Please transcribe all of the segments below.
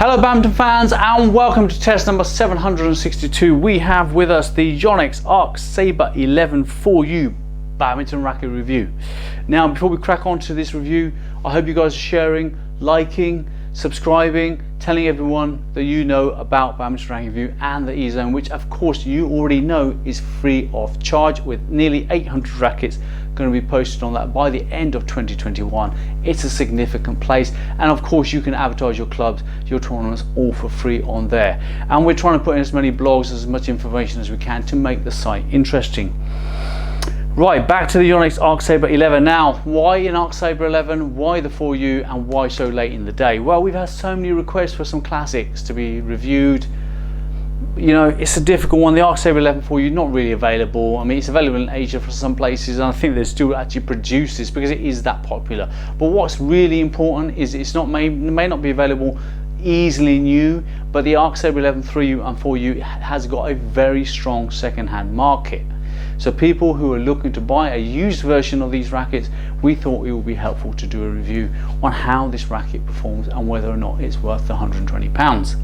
Hello badminton fans and welcome to test number 762. We have with us the Yonex Arcsaber 11 4U badminton racket review. Now before we crack on to this review, I hope you guys are sharing, liking, subscribing, telling everyone that you know about badminton racket review and the E-Zone, which of course you already know is free of charge, with nearly 800 rackets going to be posted on that by the end of 2021. It's a significant place, and of course you can advertise your clubs, your tournaments, all for free on there. And we're trying to put in as many blogs, as much information as we can to make the site interesting. Right, back to the Yonex Arcsaber 11. Now, why an Arcsaber 11? Why the 4U? And why so late in the day? Well, we've had so many requests for some classics to be reviewed. You know, it's a difficult one. The Arcsaber 11 4U not really available. I mean, it's available in Asia for some places, and I think they still actually produce this because it is that popular. But what's really important is it's not may not be available easily new, but the Arcsaber 11 3U and 4U has got a very strong second-hand market. So people who are looking to buy a used version of these rackets, we thought it would be helpful to do a review on how this racket performs and whether or not it's worth the £120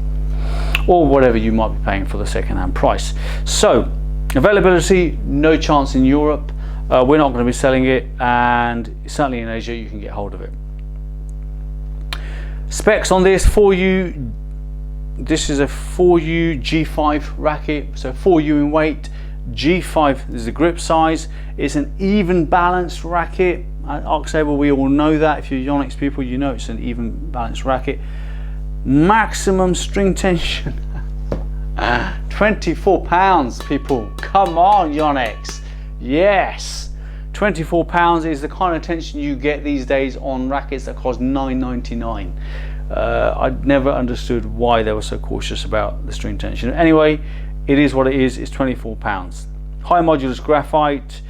or whatever you might be paying for the second-hand price. So availability, no chance in Europe. We're not going to be selling it, and certainly in Asia you can get hold of it. Specs on this 4U. This is a 4U G5 racket, so 4U in weight. G5 is the grip size. It's an even balanced racket. At Arcsaber, we all know that. If you're Yonex people, you know it's an even balanced racket. Maximum string tension 24 pounds, people. Come on, Yonex. Yes, 24 pounds is the kind of tension you get these days on rackets that cost £9.99. I'd never understood why they were so cautious about the string tension. Anyway, it is what it is. It's 24 pounds. High modulus graphite,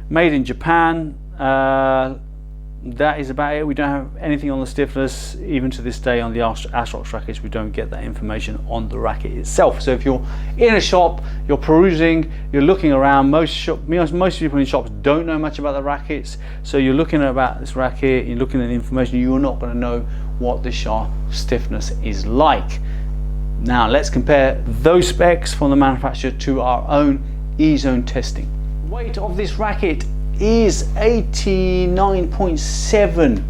made in Japan. That is about it. We don't have anything on the stiffness. Even to this day on the Astrox rackets, we don't get that information on the racket itself. So if you're in a shop, you're perusing, you're looking around, most people in shops don't know much about the rackets. So you're looking about this racket, you're looking at the information, you're not going to know what the shaft stiffness is like. Now let's compare those specs from the manufacturer to our own E-Zone testing. Weight of this racket is 89.7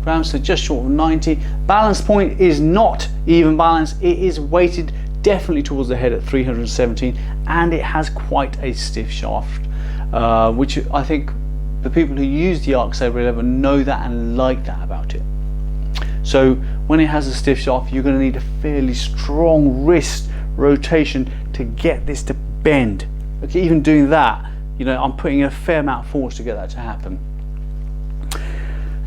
grams, so just short of 90. Balance point is not even balanced. It is weighted definitely towards the head at 317, and it has quite a stiff shaft, which I think the people who use the Arcsaber 11 know that and like that about it. So when it has a stiff shaft, you're going to need a fairly strong wrist rotation to get this to bend. Okay, even doing that, you know, I'm putting a fair amount of force to get that to happen.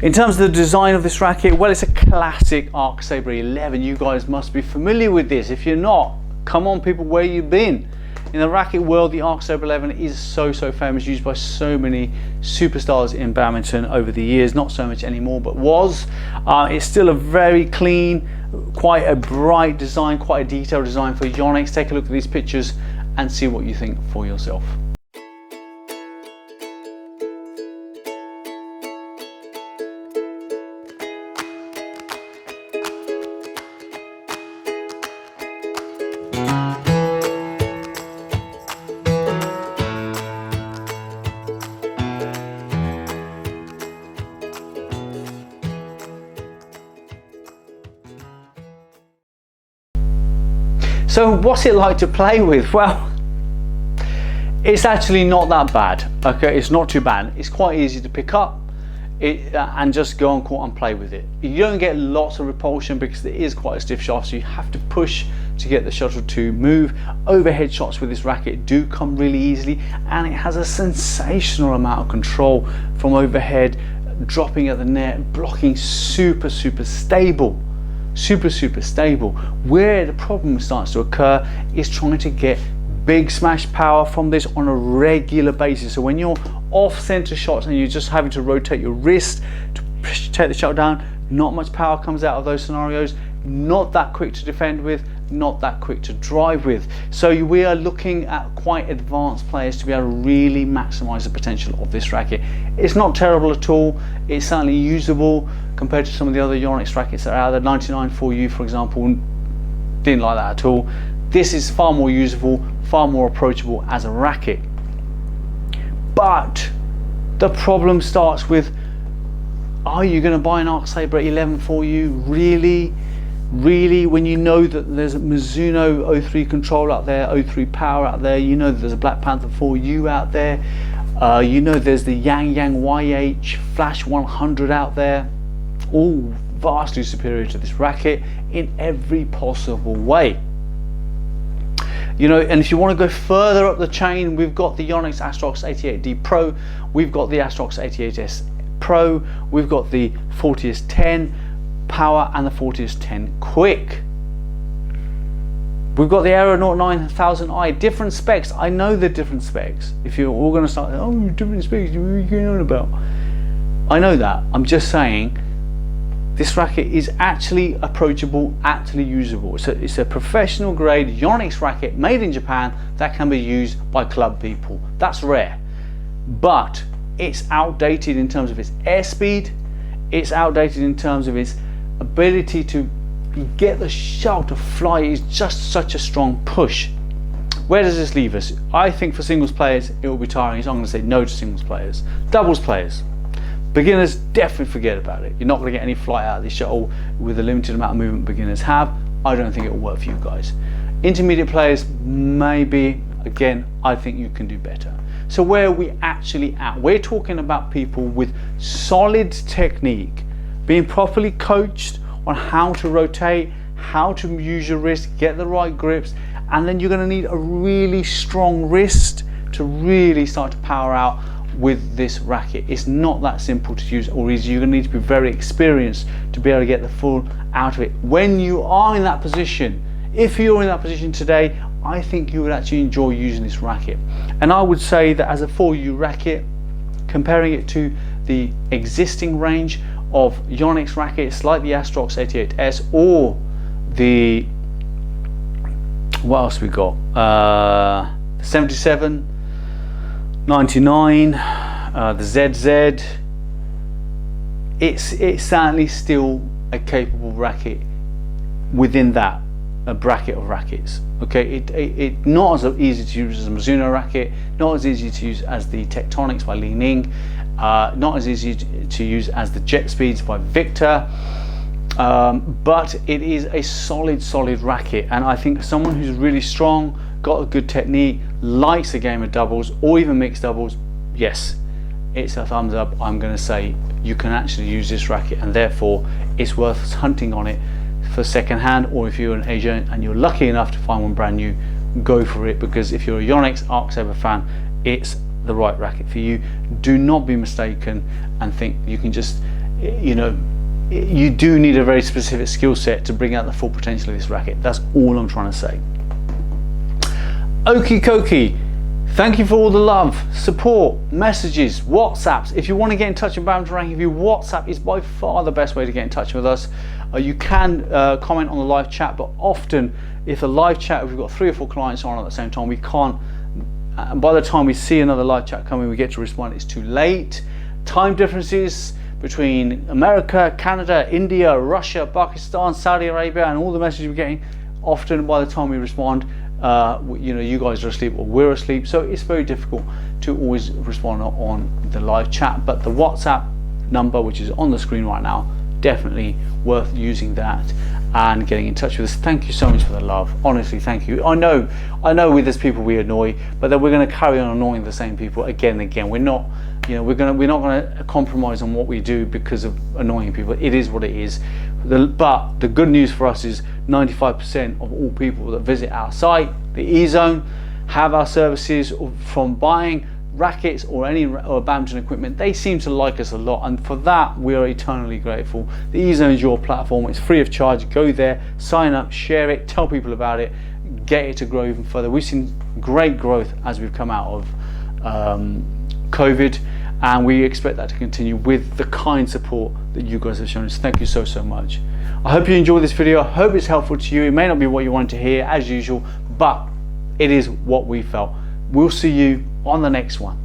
In terms of the design of this racket, well, it's a classic Arcsaber 11. You guys must be familiar with this. If you're not, come on people, where you been? In the racket world, the Arcsaber 11 is so famous, used by so many superstars in badminton over the years. Not so much anymore, but was. It's still a very clean, quite a bright design, quite a detailed design for Yonex. Take a look at these pictures and see what you think for yourself. So what's it like to play with? Well, it's actually not that bad. Okay, it's not too bad. It's quite easy to pick up and just go on court and play with it. You don't get lots of repulsion because it is quite a stiff shaft, so you have to push to get the shuttle to move. Overhead shots with this racket do come really easily, and it has a sensational amount of control from overhead, dropping at the net, blocking super stable. Super stable. Where the problem starts to occur is trying to get big smash power from this on a regular basis. So when you're off center shots and you're just having to rotate your wrist to take the shuttle down, not much power comes out of those scenarios. Not that quick to defend with, not that quick to drive with. So we are looking at quite advanced players to be able to really maximize the potential of this racket. It's not terrible at all. It's certainly usable compared to some of the other Yonex rackets that are out there. 99 4U, for example, Didn't like that at all. This is far more usable, far more approachable as a racket. But the problem starts with, are you going to buy an Arcsaber 11 for you? Really? Really? When you know that there's a Mizuno 03 control out there, 03 power out there, you know that there's a Black Panther 4U out there, you know there's the Yang YH Flash 100 out there, all vastly superior to this racket in every possible way. You know, and if you want to go further up the chain, we've got the Yonex Astrox 88D Pro, we've got the Astrox 88S Pro, we've got the 40S10 Power and the 40S10 Quick. We've got the Aero 9000i, different specs. I know the different specs. If you're all going to start, oh, different specs, what are you going on about? I know that. I'm just saying, this racket is actually approachable, actually usable. It's a professional grade Yonex racket made in Japan that can be used by club people. That's rare. But it's outdated in terms of its airspeed. It's outdated in terms of its ability to get the shuttle to fly. Is just such a strong push. Where does this leave us? I think for singles players it will be tiring, so I'm going to say no to singles players. Doubles players, beginners, definitely forget about it. You're not going to get any flight out of this shuttle with the limited amount of movement beginners have. I don't think it will work for you guys. Intermediate players, maybe. Again, I think you can do better. So where are we actually at? We're talking about people with solid technique, being properly coached on how to rotate, how to use your wrist, get the right grips, and then you're going to need a really strong wrist to really start to power out with this racket. It's not that simple to use or easy. You're going to need to be very experienced to be able to get the full out of it. When you are in that position, if you're in that position today, I think you would actually enjoy using this racket. And I would say that as a 4U racket, comparing it to the existing range of Yonex rackets like the Astrox 88S or the, what else we got, 77, 99, the ZZ, it's certainly still a capable racket within that bracket of rackets. Okay, it not as easy to use as a Mizuno racket, not as easy to use as the Tectonics by Li Ning, not as easy to use as the Jet Speeds by Victor, but it is a solid racket. And I think someone who's really strong, got a good technique, likes a game of doubles or even mixed doubles, yes, it's a thumbs up. I'm going to say you can actually use this racket, and therefore it's worth hunting on it for second hand, or if you're an agent and you're lucky enough to find one brand new, go for it, because if you're a Yonex Arcsaber fan, it's the right racket for you. Do not be mistaken and think you can just, you know, you do need a very specific skill set to bring out the full potential of this racket. That's all I'm trying to say. Okie dokie. Thank you for all the love, support, messages, WhatsApps. If you want to get in touch with Badminton Racket Review, WhatsApp is by far the best way to get in touch with us. You can comment on the live chat, but often if a live chat, if we've got 3 or 4 clients on at the same time, we can't, and by the time we see another live chat coming, we get to respond, it's too late. Time differences between America, Canada, India, Russia, Pakistan, Saudi Arabia, and all the messages we're getting, often by the time we respond, you know, you guys are asleep or we're asleep, so it's very difficult to always respond on the live chat. But the WhatsApp number, which is on the screen right now, definitely worth using that and getting in touch with us. Thank you so much for the love, honestly, thank you. I know with this people we annoy, but then we're going to carry on annoying the same people again and again. We're not, you know, we're not going to compromise on what we do because of annoying people. It is what it is. But the good news for us is 95% of all people that visit our site, the E-Zone, have our services from buying rackets or any badminton equipment. They seem to like us a lot, and for that we are eternally grateful. The E-Zone is your platform. It's free of charge. Go there, sign up, share it, tell people about it, get it to grow even further. We've seen great growth as we've come out of COVID, and we expect that to continue with the kind support that you guys have shown us. Thank you so much. I hope you enjoyed this video. I hope it's helpful to you. It may not be what you wanted to hear as usual, but it is what we felt. We'll see you on the next one.